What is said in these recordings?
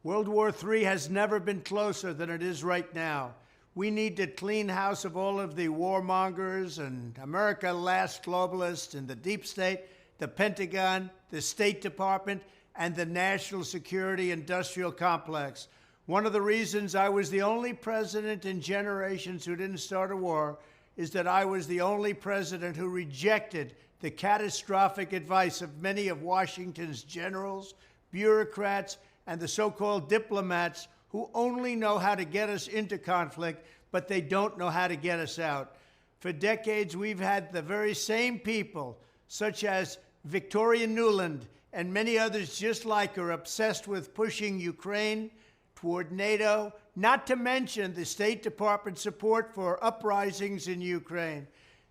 World War III has never been closer than it is right now. We need to clean house of all of the warmongers and America last globalists in the deep state, the Pentagon, the State Department, and the national security industrial complex. One of the reasons I was the only president in generations who didn't start a war is that I was the only president who rejected the catastrophic advice of many of Washington's generals, bureaucrats, and the so-called diplomats who only know how to get us into conflict, but they don't know how to get us out. For decades, we've had the very same people, such as Victoria Nuland and many others just like her, obsessed with pushing Ukraine toward NATO, not to mention the State Department support for uprisings in Ukraine.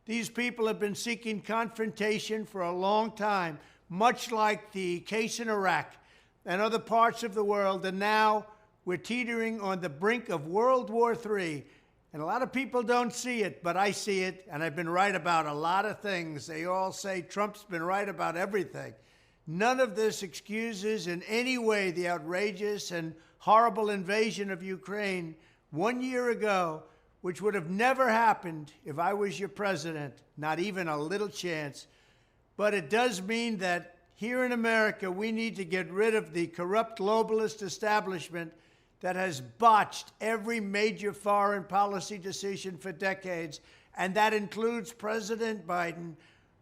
These people have been seeking confrontation for a long time, much like the case in Iraq and other parts of the world, and now we're teetering on the brink of World War III. And a lot of people don't see it, but I see it, and I've been right about a lot of things. They all say Trump's been right about everything. None of this excuses in any way the outrageous and horrible invasion of Ukraine 1 year ago, which would have never happened if I was your president, not even a little chance. But it does mean that here in America, we need to get rid of the corrupt globalist establishment that has botched every major foreign policy decision for decades, and that includes President Biden,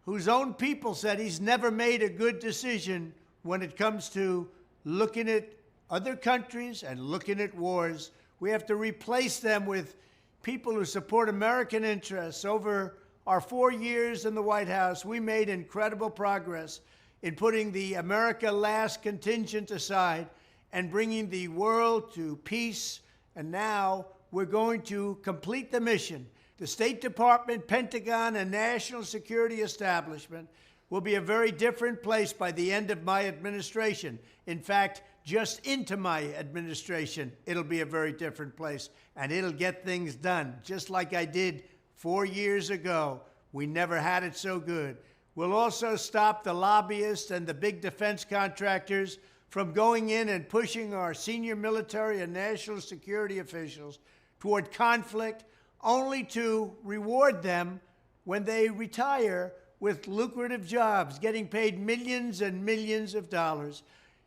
whose own people said he's never made a good decision when it comes to looking at other countries and looking at wars. We have to replace them with people who support American interests. Over our 4 years in the White House, we made incredible progress in putting the America last contingent aside and bringing the world to peace. And now we're going to complete the mission. The State Department, Pentagon, and national security establishment will be a very different place by the end of my administration. In fact, just into my administration, it'll be a very different place, and it'll get things done, just like I did 4 years ago. We never had it so good. We'll also stop the lobbyists and the big defense contractors from going in and pushing our senior military and national security officials toward conflict, only to reward them when they retire with lucrative jobs, getting paid millions and millions of dollars.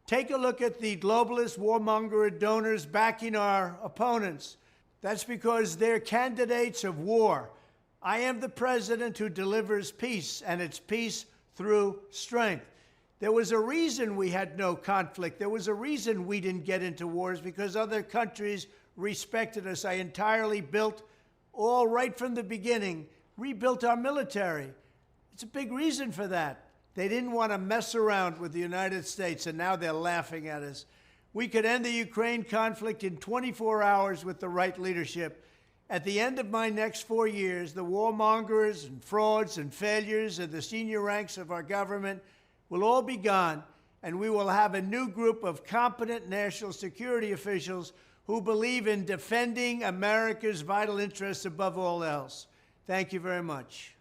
Take a look at the globalist warmonger donors backing our opponents. That's because they're candidates of war. I am the president who delivers peace, and it's peace through strength. There was a reason we had no conflict. There was a reason we didn't get into wars, because other countries respected us. I entirely built, all right from the beginning, rebuilt our military. It's a big reason for that. They didn't want to mess around with the United States, and now they're laughing at us. We could end the Ukraine conflict in 24 hours with the right leadership. At the end of my next 4 years, the warmongers and frauds and failures of the senior ranks of our government will all be gone, and we will have a new group of competent national security officials who believe in defending America's vital interests above all else. Thank you very much.